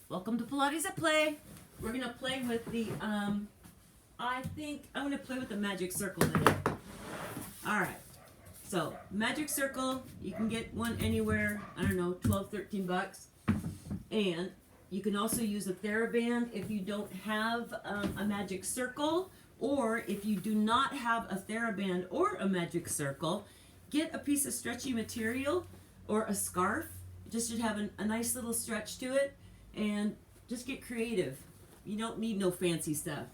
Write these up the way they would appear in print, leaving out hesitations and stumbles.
Welcome to Pilates at Play. We're gonna play with the, I think I'm gonna play with the magic circle today. All right, so magic circle, you can get one anywhere, I don't know, 12, 13 bucks. And you can also use a Theraband if you don't have a magic circle, or if you do not have a Theraband or a magic circle, get a piece of stretchy material or a scarf. It just should have a nice little stretch to it, and just get creative. You don't need no fancy stuff.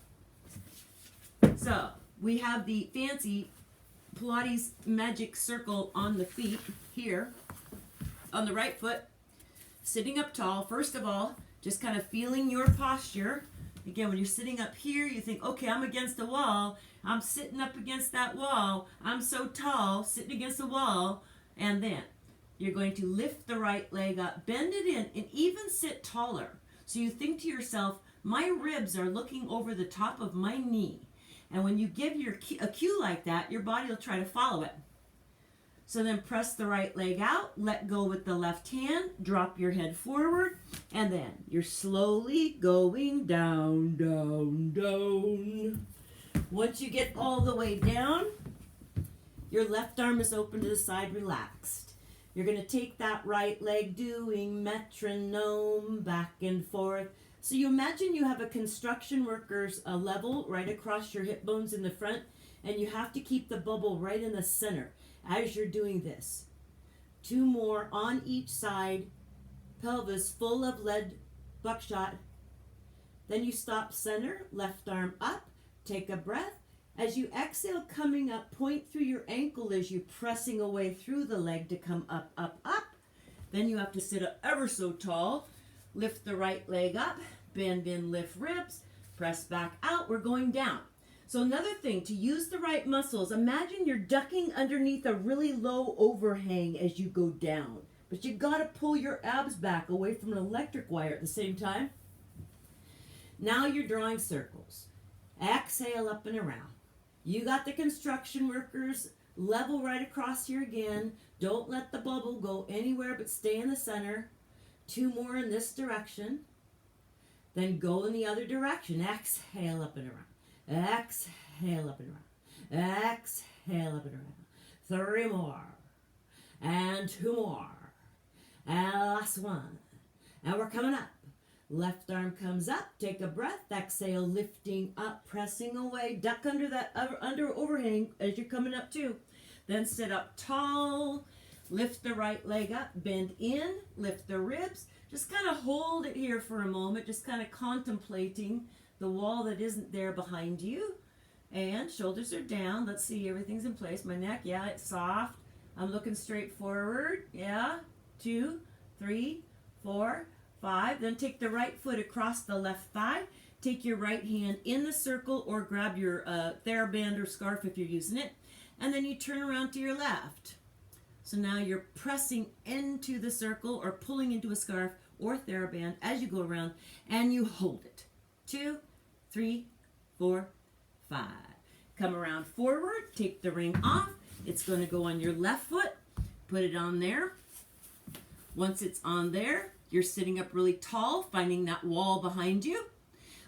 So we have the fancy Pilates magic circle on the feet here, on the right foot, sitting up tall. First of all, just kind of feeling your posture. Again, when you're sitting up here, you think, okay, I'm against the wall. I'm sitting up against that wall. I'm so tall, sitting against the wall. And then you're going to lift the right leg up, bend it in, and even sit taller. So you think to yourself, my ribs are looking over the top of my knee. And when you give a cue like that, your body will try to follow it. So then press the right leg out, let go with the left hand, drop your head forward, and then you're slowly going down, down, down. Once you get all the way down, your left arm is open to the side, relaxed. You're going to take that right leg doing metronome back and forth. So you imagine you have a construction worker's level right across your hip bones in the front, and you have to keep the bubble right in the center as you're doing this. 2 more on each side, pelvis full of lead buckshot. Then you stop center, left arm up, take a breath. As you exhale, coming up, point through your ankle as you're pressing away through the leg to come up, up, up. Then you have to sit up ever so tall. Lift the right leg up, bend in, lift ribs, press back out. We're going down. So another thing, to use the right muscles, imagine you're ducking underneath a really low overhang as you go down. But you got to pull your abs back away from an electric wire at the same time. Now you're drawing circles. Exhale up and around. You got the construction workers level right across here again. Don't let the bubble go anywhere but stay in the center. 2 more in this direction. Then go in the other direction. Exhale up and around. Exhale up and around. Exhale up and around. 3 more. And 2 more. And last one. And we're coming up. Left arm comes up. Take a breath. Exhale, lifting up, pressing away. Duck under that under overhang as you're coming up too. Then sit up tall. Lift the right leg up. Bend in. Lift the ribs. Just kind of hold it here for a moment. Just kind of contemplating the wall that isn't there behind you. And shoulders are down. Let's see, everything's in place. My neck, yeah, it's soft. I'm looking straight forward. Yeah. 2, 3, 4, 5. Then take the right foot across the left thigh. Take your right hand in the circle, or grab your Theraband or scarf if you're using it. And then you turn around to your left. So now you're pressing into the circle or pulling into a scarf or Theraband as you go around, and you hold it. 2, 3, 4, 5. Come around forward, take the ring off. It's going to go on your left foot. Put it on there. Once it's on there, you're sitting up really tall, finding that wall behind you.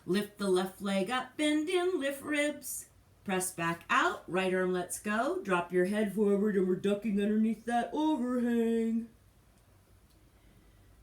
Lift the left leg up, bend in, lift ribs. Press back out, right arm lets go. Drop your head forward, and we're ducking underneath that overhang.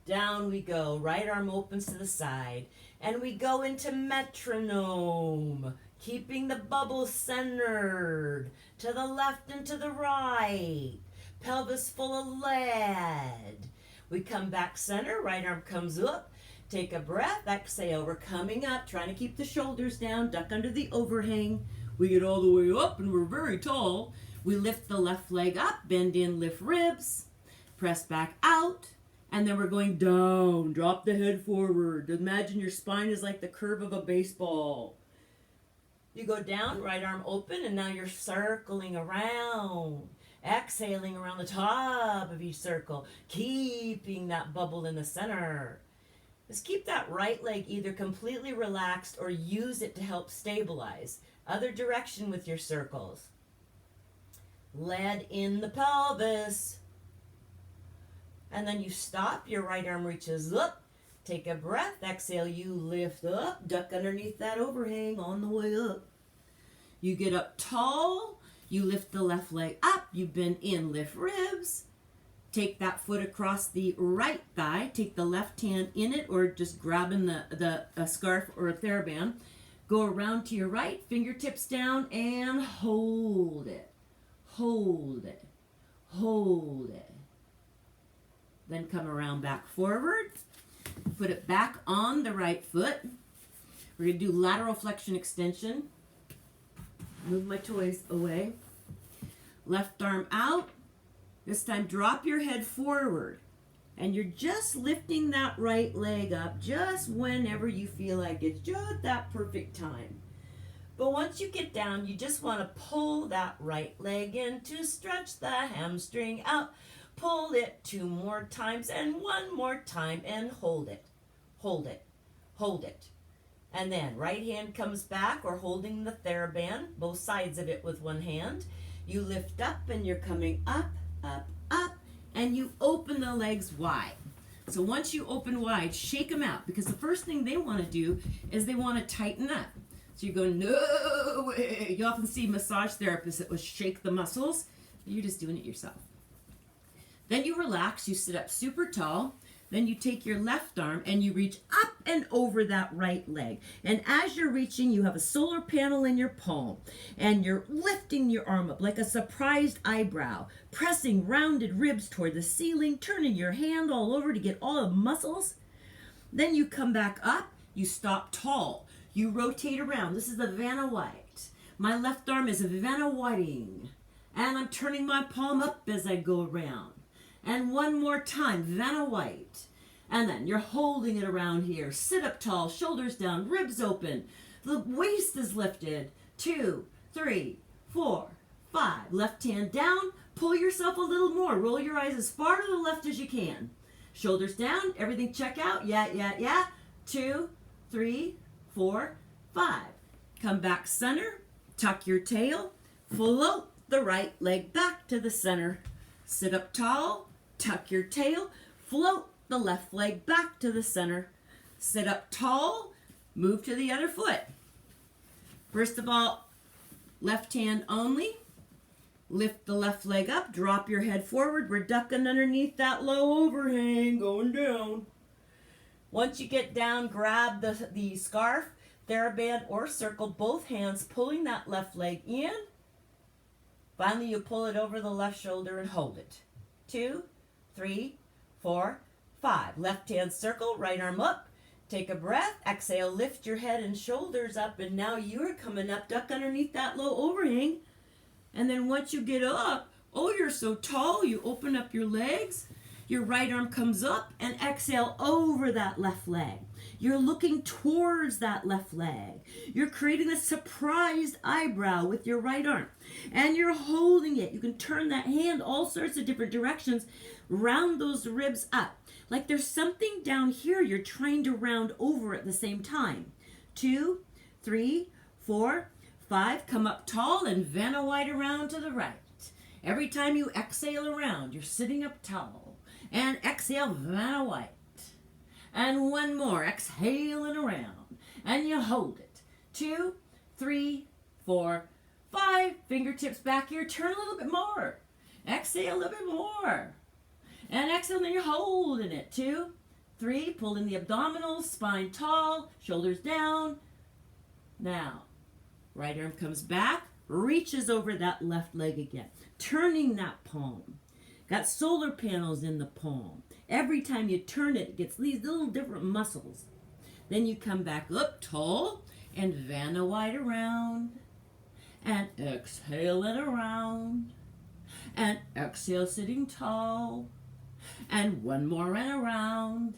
Down we go, right arm opens to the side. And we go into metronome, keeping the bubble centered. To the left and to the right. Pelvis full of lead. We come back center, right arm comes up. Take a breath, exhale, we're coming up, trying to keep the shoulders down, duck under the overhang. We get all the way up and we're very tall. We lift the left leg up, bend in, lift ribs, press back out, and then we're going down. Drop the head forward. Imagine your spine is like the curve of a baseball. You go down, right arm open, and now you're circling around. Exhaling around the top of each circle, keeping that bubble in the center. Just keep that right leg either completely relaxed or use it to help stabilize. Other direction with your circles. Lead in the pelvis. And then you stop, your right arm reaches up, Take a breath. Exhale, you lift up. Duck underneath that overhang on the way up. You get up tall. You lift the left leg up. You bend in, lift ribs. Take that foot across the right thigh. Take the left hand in it or just grabbing a scarf or a Theraband. Go around to your right, fingertips down, and hold it. Hold it. Hold it. Then come around back forward. Put it back on the right foot. We're going to do lateral flexion extension. Move my toys away. Left arm out. This time drop your head forward. And you're just lifting that right leg up just whenever you feel like it's just that perfect time. But once you get down, you just want to pull that right leg in to stretch the hamstring out. Pull it 2 more times and 1 more time and hold it. Hold it. Hold it. And then right hand comes back or holding the Theraband, both sides of it with one hand. You lift up and you're coming up, up, up, and you open the legs wide. So once you open wide, shake them out because the first thing they want to do is they want to tighten up. So you go, no way. You often see massage therapists that will shake the muscles. You're just doing it yourself. Then you relax, you sit up super tall, then you take your left arm and you reach up and over that right leg. And as you're reaching, you have a solar panel in your palm and you're lifting your arm up like a surprised eyebrow, pressing rounded ribs toward the ceiling, turning your hand all over to get all the muscles. Then you come back up, you stop tall, you rotate around. This is the Vanna White. My left arm is Vanna Whiting and I'm turning my palm up as I go around. And one more time, Vanna White. And then you're holding it around here. Sit up tall, shoulders down, ribs open. The waist is lifted. 2, 3, 4, 5. Left hand down. Pull yourself a little more. Roll your eyes as far to the left as you can. Shoulders down. Everything check out. Yeah. 2, 3, 4, 5. Come back center. Tuck your tail. Float the right leg back to the center. Sit up tall. Tuck your tail, float the left leg back to the center. Sit up tall, move to the other foot. First of all, left hand only. Lift the left leg up, drop your head forward. We're ducking underneath that low overhang, going down. Once you get down, grab the scarf, Theraband, or circle, both hands, pulling that left leg in. Finally, you pull it over the left shoulder and hold it. 2, 3, 4, 5. Left hand circle, right arm up. Take a breath. Exhale, lift your head and shoulders up. And now you're coming up, duck underneath that low overhang. And then once you get up, oh, you're so tall, you open up your legs. Your right arm comes up and exhale over that left leg. You're looking towards that left leg. You're creating a surprised eyebrow with your right arm. And you're holding it. You can turn that hand all sorts of different directions. Round those ribs up. Like there's something down here you're trying to round over at the same time. 2, 3, 4, 5. Come up tall and Vanna White around to the right. Every time you exhale around, you're sitting up tall. And exhale, Vanna White. And one more, exhaling around. And you hold it. 2, 3, 4, 5. Fingertips back here. Turn a little bit more. Exhale a little bit more. And exhale, and then you're holding it. 2, 3, pull in the abdominals, spine tall, shoulders down. Now, right arm comes back, reaches over that left leg again. Turning that palm. Got solar panels in the palm. Every time you turn it, it gets these little different muscles. Then you come back up tall and Vanna White around. And exhale it around. And exhale sitting tall. And one more and around.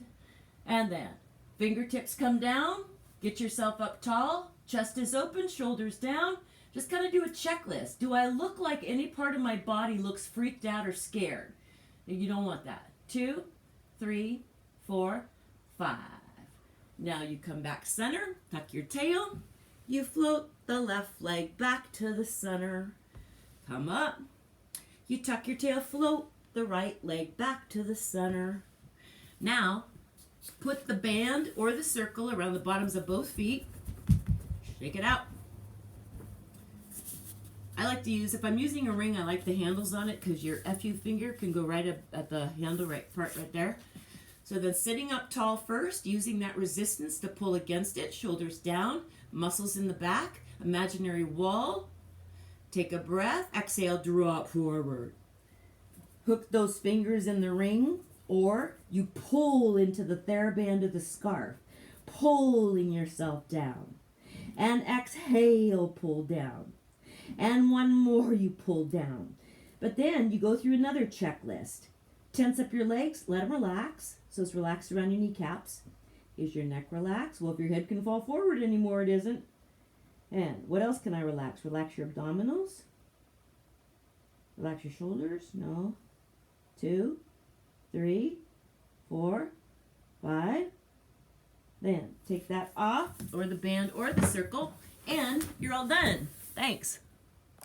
And then fingertips come down. Get yourself up tall. Chest is open, shoulders down. Just kind of do a checklist. Do I look like any part of my body looks freaked out or scared? You don't want that. 2, 3, 4, 5. Now you come back center, tuck your tail. You float the left leg back to the center. Come up. You tuck your tail, float the right leg back to the center. Now, Put the band or the circle around the bottoms of both feet. Shake it out. I like to use, if I'm using a ring, I like the handles on it because your FU finger can go right up at the handle part right there. So then sitting up tall first, using that resistance to pull against it, shoulders down, muscles in the back, imaginary wall. Take a breath, exhale, drop forward. Hook those fingers in the ring, or you pull into the Theraband of the scarf, pulling yourself down. And exhale, pull down. And one more, you pull down. But then you go through another checklist. Tense up your legs, let them relax. So it's relaxed around your kneecaps. Is your neck relaxed? Well, if your head can fall forward anymore, it isn't. And what else can I relax? Relax your abdominals. Relax your shoulders. No. 2, 3, 4, 5. Then take that off, or the band or the circle, and you're all done. Thanks.